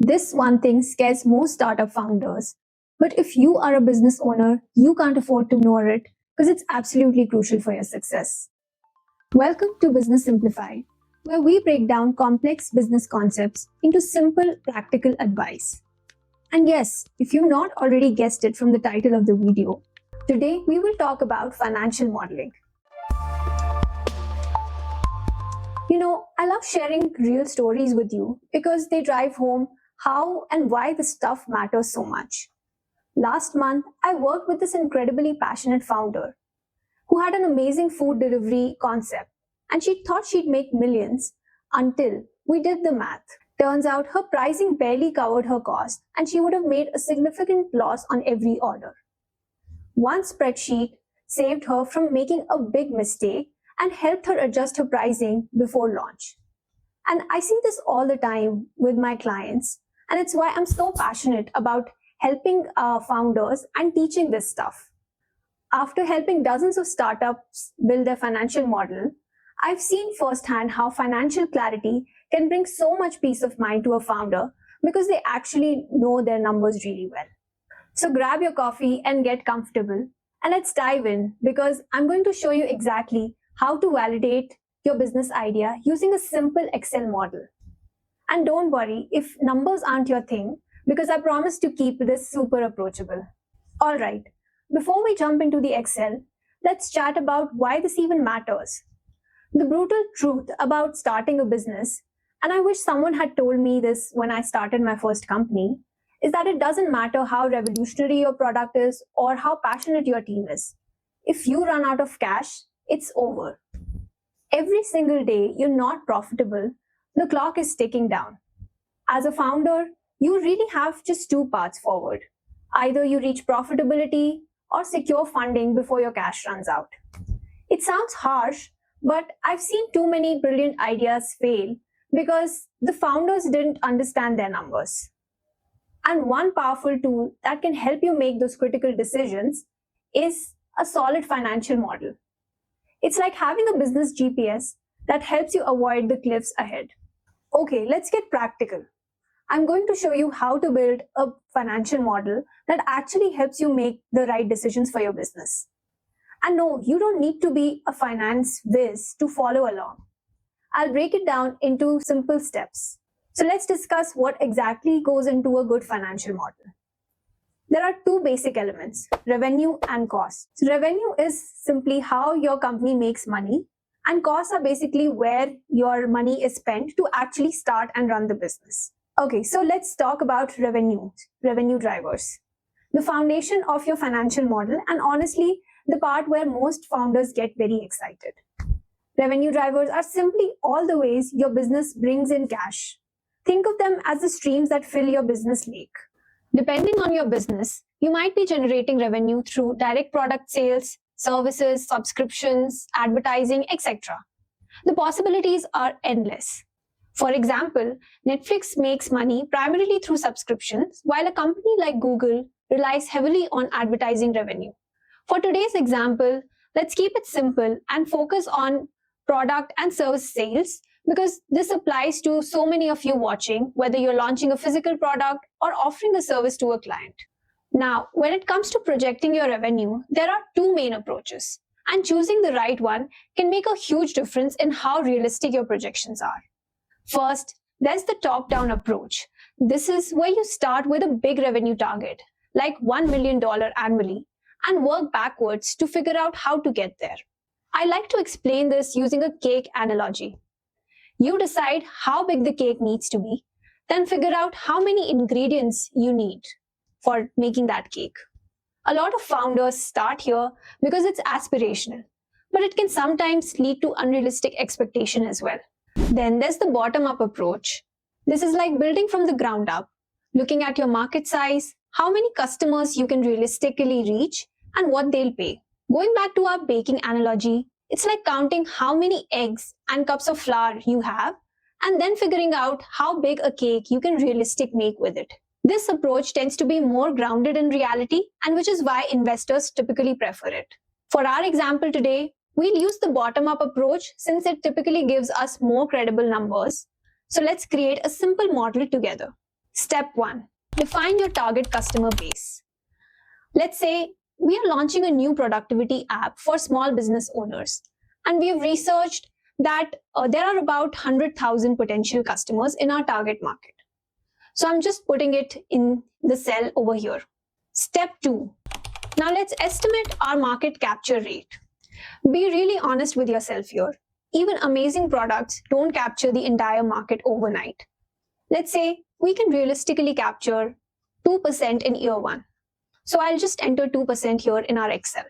This one thing scares most startup founders. But if you are a business owner, you can't afford to ignore it because it's absolutely crucial for your success. Welcome to Business Simplified, where we break down complex business concepts into simple, practical advice. And yes, if you've not already guessed it from the title of the video, today we will talk about financial modeling. I love sharing real stories with you because they drive home how and why this stuff matters so much. Last month, I worked with this incredibly passionate founder who had an amazing food delivery concept, and she thought she'd make millions until we did the math. Turns out her pricing barely covered her cost, and she would have made a significant loss on every order. One spreadsheet saved her from making a big mistake and helped her adjust her pricing before launch. And I see this all the time with my clients, and it's why I'm so passionate about helping founders and teaching this stuff. After helping dozens of startups build their financial model, I've seen firsthand how financial clarity can bring so much peace of mind to a founder because they actually know their numbers really well. So grab your coffee and get comfortable, and let's dive in because I'm going to show you exactly how to validate your business idea using a simple Excel model. And don't worry if numbers aren't your thing, because I promise to keep this super approachable. All right, before we jump into the Excel, let's chat about why this even matters. The brutal truth about starting a business, and I wish someone had told me this when I started my first company, is that it doesn't matter how revolutionary your product is or how passionate your team is. If you run out of cash, it's over. Every single day you're not profitable, the clock is ticking down. As a founder, you really have just two paths forward. Either you reach profitability or secure funding before your cash runs out. It sounds harsh, but I've seen too many brilliant ideas fail because the founders didn't understand their numbers. And one powerful tool that can help you make those critical decisions is a solid financial model. It's like having a business GPS that helps you avoid the cliffs ahead. Okay, let's get practical. I'm going to show you how to build a financial model that actually helps you make the right decisions for your business. And no, you don't need to be a finance whiz to follow along. I'll break it down into simple steps. So let's discuss what exactly goes into a good financial model. There are two basic elements, revenue and cost. So revenue is simply how your company makes money, and costs are basically where your money is spent to actually start and run the business. Okay, so let's talk about revenue drivers. The foundation of your financial model, and honestly, the part where most founders get very excited. Revenue drivers are simply all the ways your business brings in cash. Think of them as the streams that fill your business lake. Depending on your business, you might be generating revenue through direct product sales, services, subscriptions, advertising, etc. The possibilities are endless. For example, Netflix makes money primarily through subscriptions, while a company like Google relies heavily on advertising revenue. For today's example, let's keep it simple and focus on product and service sales because this applies to so many of you watching, whether you're launching a physical product or offering a service to a client. Now, when it comes to projecting your revenue, there are two main approaches, and choosing the right one can make a huge difference in how realistic your projections are. First, there's the top-down approach. This is where you start with a big revenue target, like $1 million annually, and work backwards to figure out how to get there. I like to explain this using a cake analogy. You decide how big the cake needs to be, then figure out how many ingredients you need for making that cake. A lot of founders start here because it's aspirational, but it can sometimes lead to unrealistic expectation as well. Then there's the bottom-up approach. This is like building from the ground up, looking at your market size, how many customers you can realistically reach, and what they'll pay. Going back to our baking analogy, it's like counting how many eggs and cups of flour you have, and then figuring out how big a cake you can realistically make with it. This approach tends to be more grounded in reality, and which is why investors typically prefer it. For our example today, we'll use the bottom-up approach since it typically gives us more credible numbers. So let's create a simple model together. Step 1. Define your target customer base. Let's say we are launching a new productivity app for small business owners, and we have researched that there are about 100,000 potential customers in our target market. So I'm just putting it in the cell over here. Step 2. Now let's estimate our market capture rate. Be really honest with yourself here. Even amazing products don't capture the entire market overnight. Let's say we can realistically capture 2% in year 1. So I'll just enter 2% here in our Excel.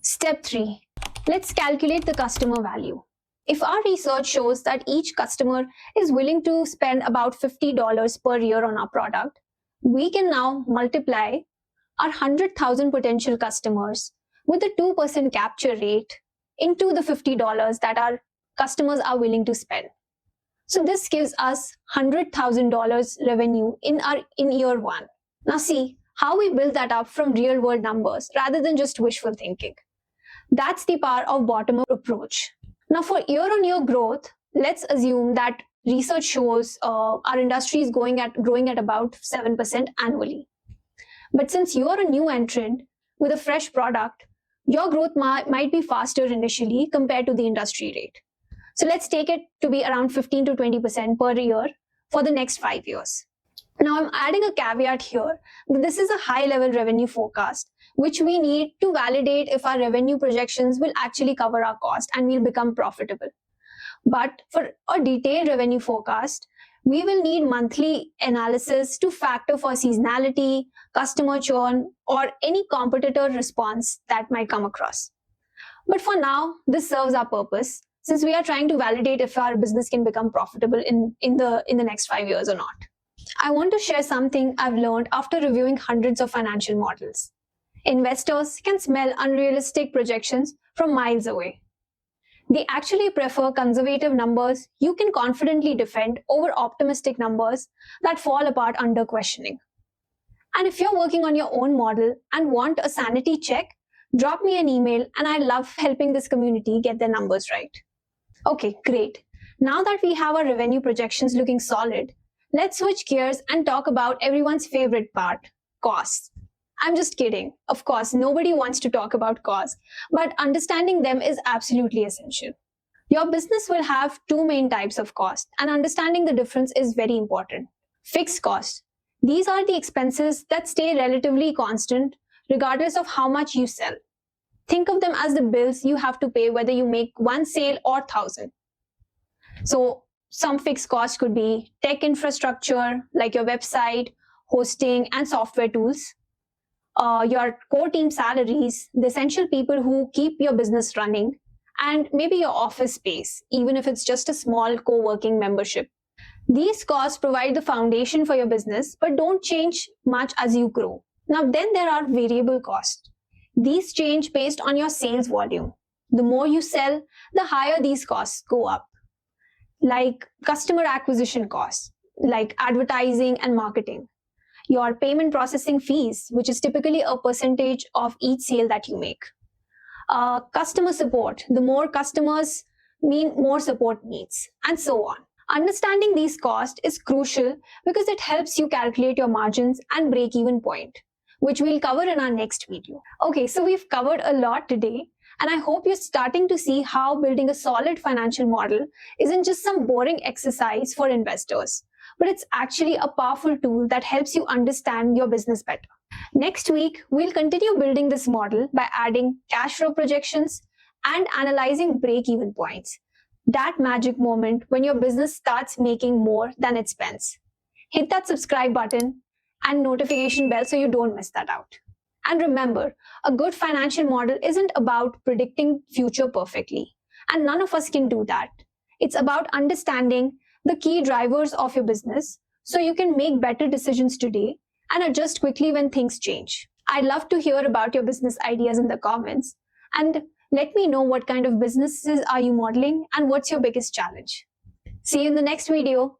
Step 3. Let's calculate the customer value. If our research shows that each customer is willing to spend about $50 per year on our product, we can now multiply our 100,000 potential customers with a 2% capture rate into the $50 that our customers are willing to spend. So this gives us $100,000 revenue in year 1. Now see how we build that up from real world numbers rather than just wishful thinking. That's the power of bottom-up approach. Now for year-on-year growth, let's assume that research shows our industry is growing at about 7% annually. But since you're a new entrant with a fresh product, your growth might be faster initially compared to the industry rate. So let's take it to be around 15 to 20% per year for the next 5 years. Now I'm adding a caveat here that this is a high-level revenue forecast, which we need to validate if our revenue projections will actually cover our cost and we'll become profitable. But for a detailed revenue forecast, we will need monthly analysis to factor for seasonality, customer churn, or any competitor response that might come across. But for now, this serves our purpose since we are trying to validate if our business can become profitable in the next 5 years or not. I want to share something I've learned after reviewing hundreds of financial models. Investors can smell unrealistic projections from miles away. They actually prefer conservative numbers you can confidently defend over optimistic numbers that fall apart under questioning. And if you're working on your own model and want a sanity check, drop me an email and I love helping this community get their numbers right. Okay, great. Now that we have our revenue projections looking solid, let's switch gears and talk about everyone's favorite part, costs. I'm just kidding. Of course, nobody wants to talk about costs, but understanding them is absolutely essential. Your business will have two main types of cost, and understanding the difference is very important. Fixed costs. These are the expenses that stay relatively constant regardless of how much you sell. Think of them as the bills you have to pay whether you make one sale or 1,000. So some fixed costs could be tech infrastructure, like your website, hosting, and software tools. Your core team salaries, the essential people who keep your business running, and maybe your office space, even if it's just a small co-working membership. These costs provide the foundation for your business, but don't change much as you grow. Now then there are variable costs. These change based on your sales volume. The more you sell, the higher these costs go up. Like customer acquisition costs, like advertising and marketing. Your payment processing fees, which is typically a percentage of each sale that you make. Customer support, the more customers mean more support needs, and so on. Understanding these costs is crucial because it helps you calculate your margins and break-even point, which we'll cover in our next video. Okay, so we've covered a lot today, and I hope you're starting to see how building a solid financial model isn't just some boring exercise for investors, but it's actually a powerful tool that helps you understand your business better. Next week, we'll continue building this model by adding cash flow projections and analyzing break-even points. That magic moment when your business starts making more than it spends. Hit that subscribe button and notification bell so you don't miss that out. And remember, a good financial model isn't about predicting future perfectly, and none of us can do that. It's about understanding the key drivers of your business so you can make better decisions today and adjust quickly when things change. I'd love to hear about your business ideas in the comments, and let me know what kind of businesses are you modeling and what's your biggest challenge. See you in the next video.